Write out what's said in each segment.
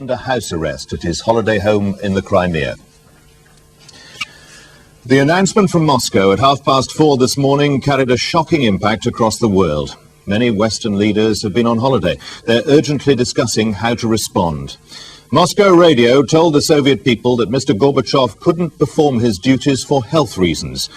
under house arrest at his holiday home in the Crimea. The announcement from Moscow at 4:30 this morning carried a shocking impact across the world. Many Western leaders have been on holiday. They're urgently discussing how to respond. Moscow radio told the Soviet people that Mr. Gorbachev couldn't perform his duties for health reasons.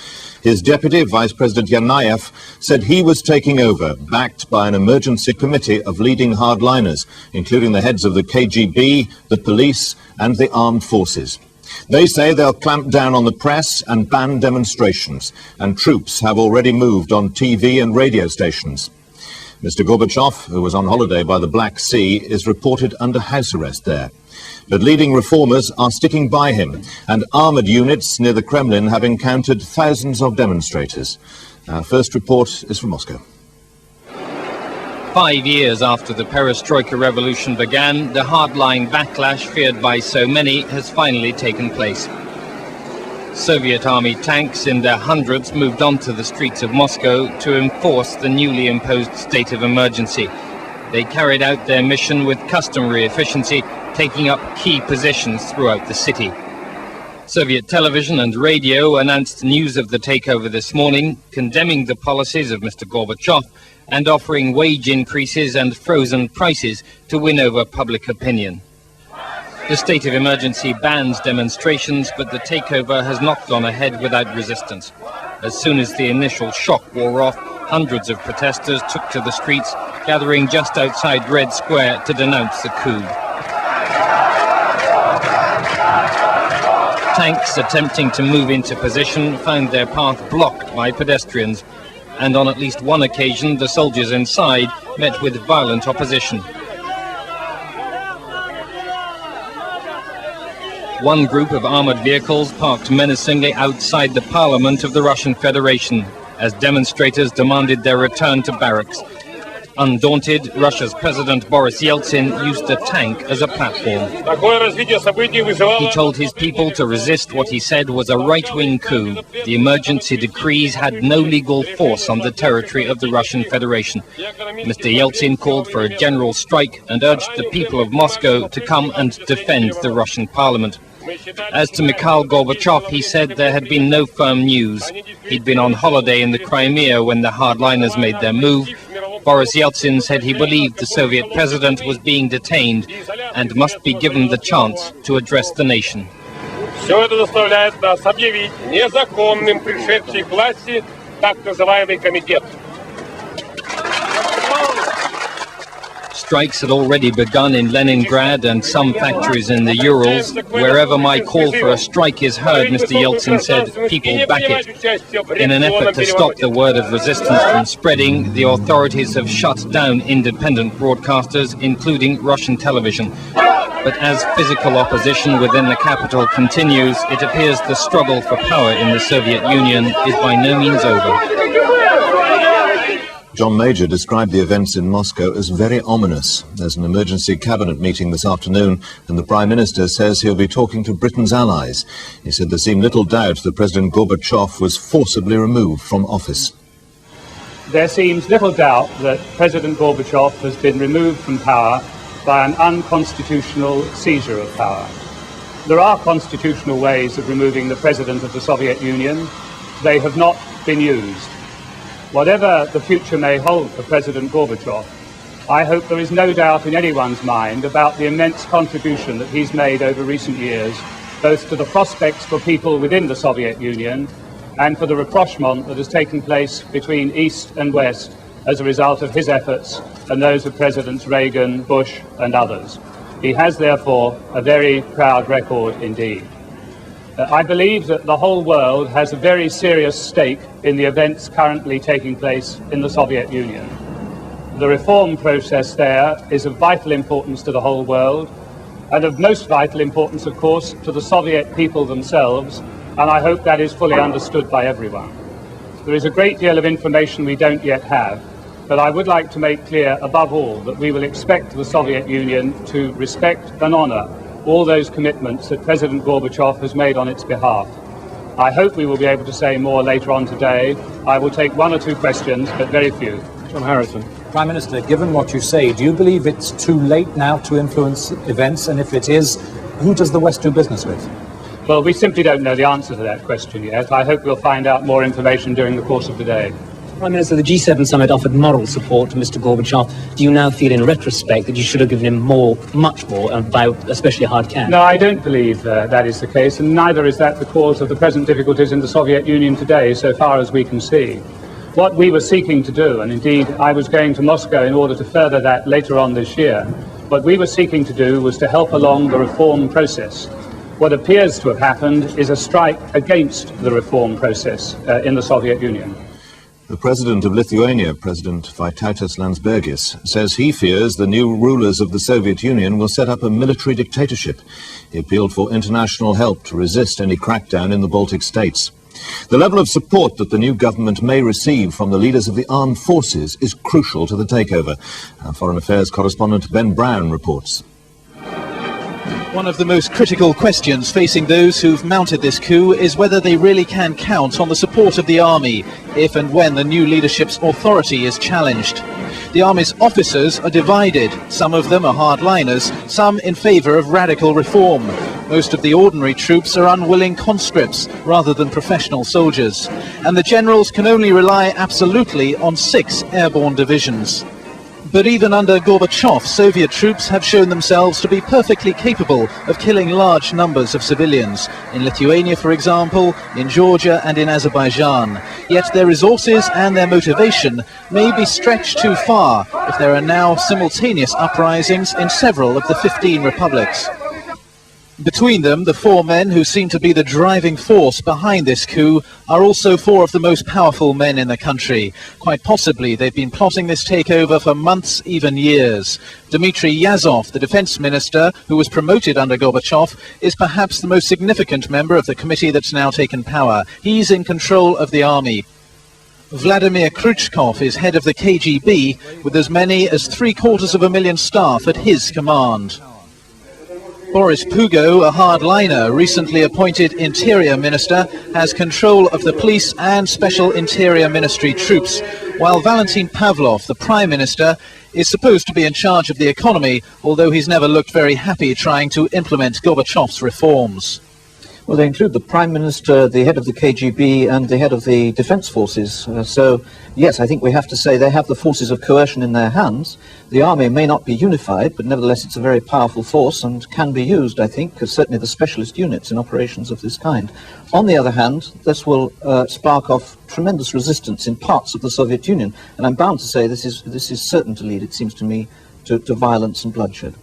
His deputy, Vice President Yanayev, said he was taking over, backed by an emergency committee of leading hardliners, including the heads of the KGB, the police and the armed forces. They say they'll clamp down on the press and ban demonstrations, and troops have already moved on TV and radio stations. Mr. Gorbachev, who was on holiday by the Black Sea, is reported under house arrest there. But leading reformers are sticking by him, and armoured units near the Kremlin have encountered thousands of demonstrators. Our first report is from Moscow. 5 years after the perestroika revolution began, the hardline backlash feared by so many has finally taken place. Soviet army tanks in their hundreds moved onto the streets of Moscow to enforce the newly imposed state of emergency. They carried out their mission with customary efficiency, taking up key positions throughout the city. Soviet television and radio announced news of the takeover this morning, condemning the policies of Mr. Gorbachev and offering wage increases and frozen prices to win over public opinion. The state of emergency bans demonstrations, but the takeover has not gone ahead without resistance. As soon as the initial shock wore off, hundreds of protesters took to the streets, gathering just outside Red Square to denounce the coup. Tanks attempting to move into position found their path blocked by pedestrians, and on at least one occasion the soldiers inside met with violent opposition. One group of armoured vehicles parked menacingly outside the parliament of the Russian Federation as demonstrators demanded their return to barracks. Undaunted, Russia's President Boris Yeltsin used a tank as a platform. He told his people to resist what he said was a right-wing coup. The emergency decrees had no legal force on the territory of the Russian Federation. Mr. Yeltsin called for a general strike and urged the people of Moscow to come and defend the Russian parliament. As to Mikhail Gorbachev, he said there had been no firm news. He'd been on holiday in the Crimea when the hardliners made their move. Boris Yeltsin said he believed the Soviet president was being detained and must be given the chance to address the nation. Все это заставляет нас объявить незаконным пришедший к власти так называемый комитет. Strikes had already begun in Leningrad and some factories in the Urals. Wherever my call for a strike is heard, Mr. Yeltsin said, people back it. In an effort to stop the word of resistance from spreading, the authorities have shut down independent broadcasters, including Russian television. But as physical opposition within the capital continues, it appears the struggle for power in the Soviet Union is by no means over. John Major described the events in Moscow as very ominous. There's an emergency cabinet meeting this afternoon, and the Prime Minister says he'll be talking to Britain's allies. He said there seemed little doubt that President Gorbachev was forcibly removed from office. There seems little doubt that President Gorbachev has been removed from power by an unconstitutional seizure of power. There are constitutional ways of removing the President of the Soviet Union. They have not been used. Whatever the future may hold for President Gorbachev, I hope there is no doubt in anyone's mind about the immense contribution that he's made over recent years, both to the prospects for people within the Soviet Union and for the rapprochement that has taken place between East and West as a result of his efforts and those of Presidents Reagan, Bush and others. He has therefore a very proud record indeed. I believe that the whole world has a very serious stake in the events currently taking place in the Soviet Union. The reform process there is of vital importance to the whole world, and of most vital importance, of course, to the Soviet people themselves, and I hope that is fully understood by everyone. There is a great deal of information we don't yet have, but I would like to make clear, above all, that we will expect the Soviet Union to respect and honour all those commitments that President Gorbachev has made on its behalf. I hope we will be able to say more later on today. I will take one or two questions, but very few. John Harrison. Prime Minister, given what you say, do you believe it's too late now to influence events? And if it is, who does the West do business with? Well, we simply don't know the answer to that question yet. I hope we'll find out more information during the course of the day. Prime Minister, the G7 summit offered moral support to Mr. Gorbachev. Do you now feel in retrospect that you should have given him more, much more, by especially hard cash? No, I don't believe that is the case, and neither is that the cause of the present difficulties in the Soviet Union today, so far as we can see. What we were seeking to do, and indeed I was going to Moscow in order to further that later on this year, what we were seeking to do was to help along the reform process. What appears to have happened is a strike against the reform process in the Soviet Union. The president of Lithuania, President Vytautas Landsbergis, says he fears the new rulers of the Soviet Union will set up a military dictatorship. He appealed for international help to resist any crackdown in the Baltic states. The level of support that the new government may receive from the leaders of the armed forces is crucial to the takeover. Our Foreign Affairs correspondent Ben Brown reports. One of the most critical questions facing those who've mounted this coup is whether they really can count on the support of the army if and when the new leadership's authority is challenged. The army's officers are divided. Some of them are hardliners, some in favour of radical reform. Most of the ordinary troops are unwilling conscripts rather than professional soldiers. And the generals can only rely absolutely on 6 airborne divisions. But even under Gorbachev, Soviet troops have shown themselves to be perfectly capable of killing large numbers of civilians. In Lithuania, for example, in Georgia and in Azerbaijan. Yet their resources and their motivation may be stretched too far if there are now simultaneous uprisings in several of the 15 republics. Between them, the 4 men who seem to be the driving force behind this coup are also 4 of the most powerful men in the country. Quite possibly, they've been plotting this takeover for months, even years. Dmitry Yazov, the defense minister, who was promoted under Gorbachev, is perhaps the most significant member of the committee that's now taken power. He's in control of the army. Vladimir Khrushchev is head of the KGB, with as many as 750,000 staff at his command. Boris Pugo, a hardliner, recently appointed Interior Minister, has control of the police and Special Interior Ministry troops, while Valentin Pavlov, the Prime Minister, is supposed to be in charge of the economy, although he's never looked very happy trying to implement Gorbachev's reforms. Well, they include the Prime Minister, the head of the KGB and the head of the Defence Forces. So, yes, I think we have to say they have the forces of coercion in their hands. The army may not be unified, but nevertheless it's a very powerful force and can be used, I think, because certainly the specialist units in operations of this kind. On the other hand, this will spark off tremendous resistance in parts of the Soviet Union, and I'm bound to say this is certain to lead, it seems to me, to violence and bloodshed.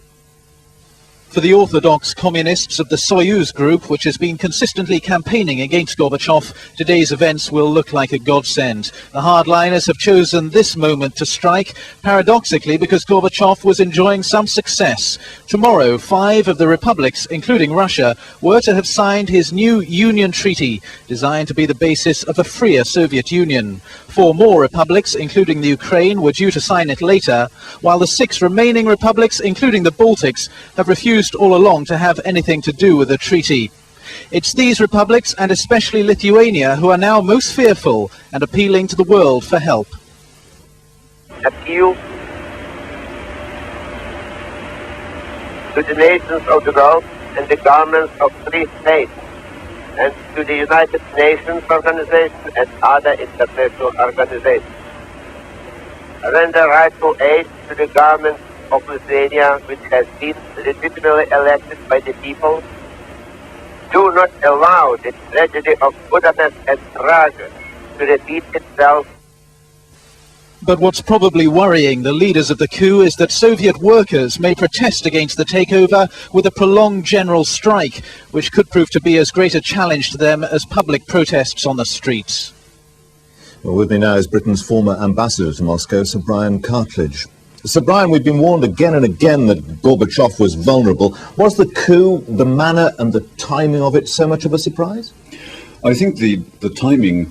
For the orthodox communists of the Soyuz group, which has been consistently campaigning against Gorbachev, today's events will look like a godsend. The hardliners have chosen this moment to strike, paradoxically because Gorbachev was enjoying some success. Tomorrow, 5 of the republics, including Russia, were to have signed his new Union Treaty, designed to be the basis of a freer Soviet Union. 4 more republics, including the Ukraine, were due to sign it later, while the 6 remaining republics, including the Baltics, have refused all along to have anything to do with the treaty. It's these republics, and especially Lithuania, who are now most fearful and appealing to the world for help. Appeal to the nations of the world and the governments of 3 states, and to the United Nations Organization and other international organizations. Render rightful aid to the government of Lithuania, which has been legitimately elected by the people. Do not allow the tragedy of Budapest and Prague to repeat itself. But what's probably worrying the leaders of the coup is that Soviet workers may protest against the takeover with a prolonged general strike, which could prove to be as great a challenge to them as public protests on the streets. Well, with me now is Britain's former ambassador to Moscow, Sir Brian Cartledge. Sir Brian, we've been warned again and again that Gorbachev was vulnerable. Was the coup, the manner and the timing of it so much of a surprise? I think the timing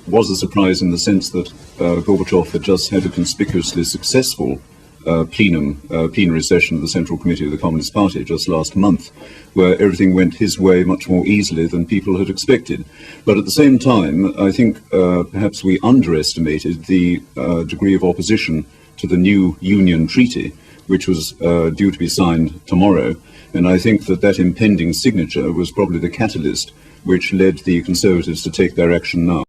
was a surprise in the sense that Gorbachev had just had a conspicuously successful plenary session of the Central Committee of the Communist Party just last month, where everything went his way much more easily than people had expected. But at the same time, I think perhaps we underestimated the degree of opposition to the new Union Treaty, which was due to be signed tomorrow. And I think that that impending signature was probably the catalyst which led the Conservatives to take their action now.